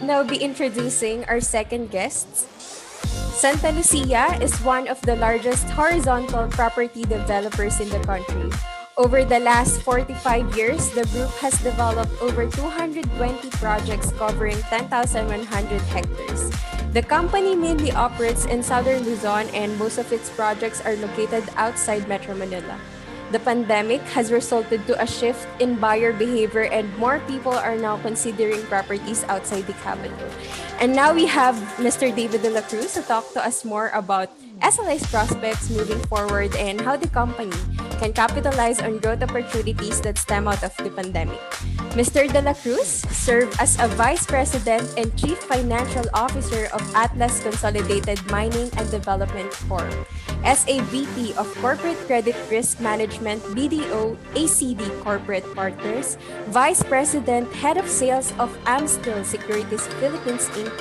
now be introducing our second guests. Santa Lucia is one of the largest horizontal property developers in the country. Over the last 45 years, the group has developed over 220 projects covering 10,100 hectares. The company mainly operates in southern Luzon and most of its projects are located outside Metro Manila. The pandemic has resulted to a shift in buyer behavior and more people are now considering properties outside the capital. And now we have Mr. David Dela Cruz to talk to us more about SLI's prospects moving forward and how the company can capitalize on growth opportunities that stem out of the pandemic. Mr. De La Cruz served as a Vice President and Chief Financial Officer of Atlas Consolidated Mining and Development Corp., as a VP of Corporate Credit Risk Management BDO ACD Corporate Partners, Vice President, Head of Sales of Amstel Securities Philippines Inc.,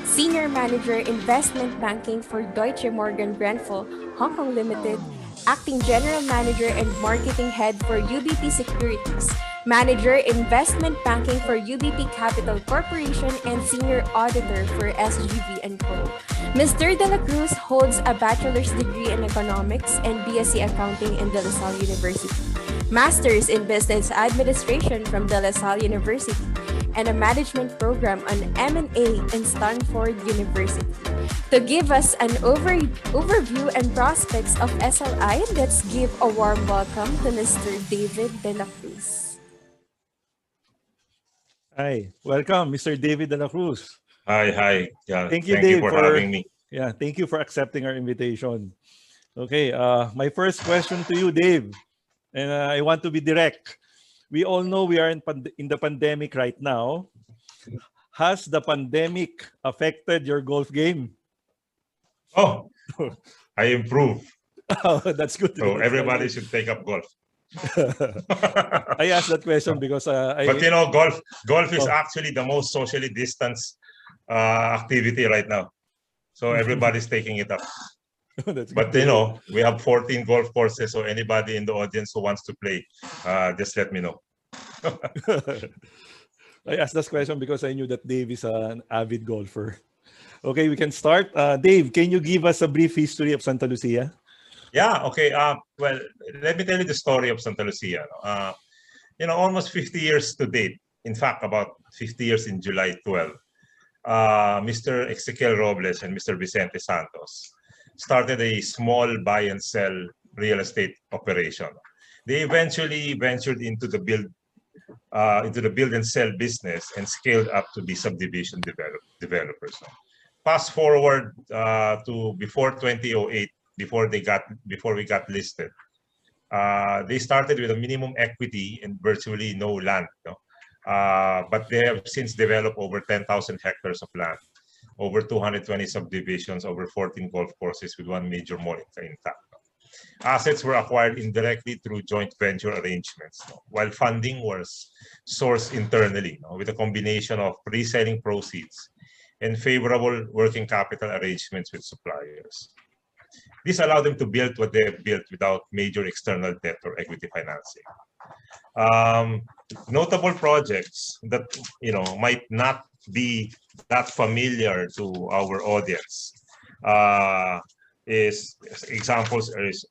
Senior Manager Investment Banking for Deutsche Morgan Grenfell Hong Kong Limited, Acting General Manager and Marketing Head for UBP Securities, Manager Investment Banking for UBP Capital Corporation, and Senior Auditor for SGV & Co. Mr. De La Cruz holds a bachelor's degree in economics and BSc Accounting in De La Salle University, Master's in Business Administration from De La Salle University, and a management program on M&A in Stanford University. To give us an overview and prospects of SLI, let's give a warm welcome to Mr. David De La Cruz. Hi, welcome, Mr. David De La Cruz. Hi. Yeah, thank you for having me. Yeah, thank you for accepting our invitation. Okay, my first question to you, Dave, and I want to be direct. We all know we are in the pandemic right now. Has the pandemic affected your golf game? Oh, I improve. Oh, that's good. So everybody should take up golf. I asked that question because but you know, golf is actually the most socially distanced activity right now. So everybody's taking it up. But you know, we have 14 golf courses, so anybody in the audience who wants to play, just let me know. I asked this question because I knew that Dave is an avid golfer. Okay, we can start. Dave, can you give us a brief history of Santa Lucia? Yeah, okay. Well, let me tell you the story of Santa Lucia. You know, almost 50 years to date. In fact, about 50 years in July 12. Mr. Ezequiel Robles and Mr. Vicente Santos started a small buy and sell real estate operation. They eventually ventured into the build and sell business and scaled up to be subdivision developers. Fast forward to before 2008, before we got listed. They started with a minimum equity and virtually no land. But they have since developed over 10,000 hectares of land, over 220 subdivisions, over 14 golf courses with one major mall intact. Assets were acquired indirectly through joint venture arrangements, while funding was sourced internally with a combination of reselling proceeds and favorable working capital arrangements with suppliers. This allowed them to build what they have built without major external debt or equity financing. Notable projects that might not be that familiar to our audience is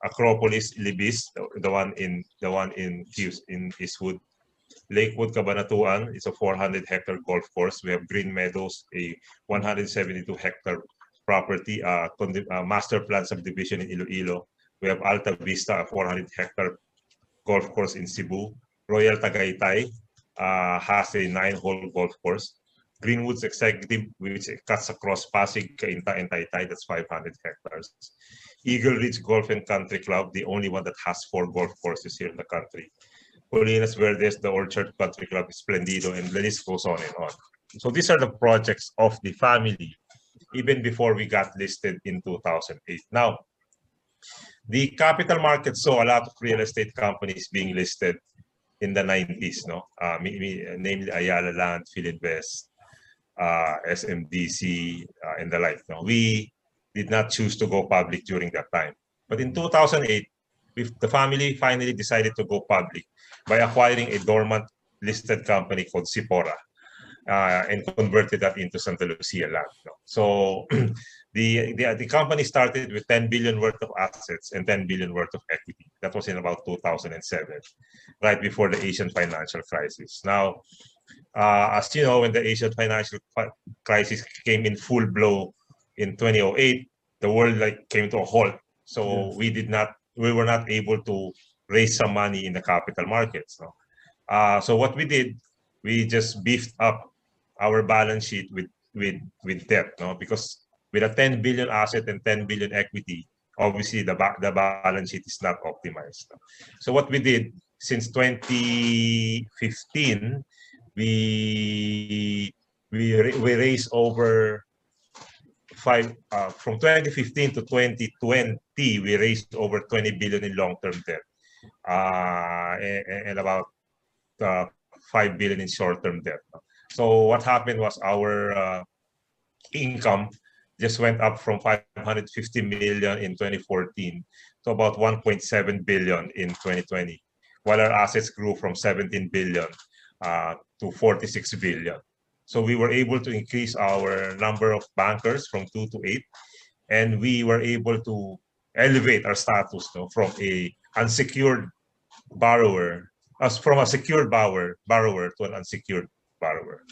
Acropolis Libis, the one in Eastwood. Lakewood Cabanatuan is a 400-hectare golf course. We have Green Meadows, a 172-hectare property, master plan subdivision in Iloilo. We have Alta Vista, a 400-hectare golf course in Cebu. Royal Tagaytay has a 9-hole golf course. Greenwoods Executive, which cuts across Pasig, Cainta, and Taytay, that's 500 hectares. Eagle Ridge Golf and Country Club, the only one that has 4 golf courses here in the country. Colinas Verdes, the Orchard Country Club, Splendido, and the list goes on and on. So these are the projects of the family, even before we got listed in 2008. Now, the capital market saw a lot of real estate companies being listed in the 90s, namely Ayala Land, Philinvest, SMDC, and the like. We did not choose to go public during that time. But in 2008, the family finally decided to go public by acquiring a dormant listed company called Sipora. and converted that into Santa Lucia Land. No? So the company started with 10 billion worth of assets and 10 billion worth of equity. That was in about 2007, right before the Asian financial crisis. Now, as you know, when the Asian financial crisis came in full blow in 2008, the world came to a halt. So Yes. we were not able to raise some money in the capital markets. No? So what we did, we just beefed up our balance sheet with debt, no? Because with a 10 billion asset and 10 billion equity, obviously the balance sheet is not optimized. No? So what we did since 2015, we raised over from 2015 to 2020, we raised over 20 billion in long-term debt, and about 5 billion in short-term debt. So what happened was our income just went up from 550 million in 2014 to about 1.7 billion in 2020, while our assets grew from 17 billion to 46 billion. So we were able to increase our number of bankers from 2 to 8, and we were able to elevate our status, no, from a unsecured borrower, from a secured borrower to an unsecured borrower.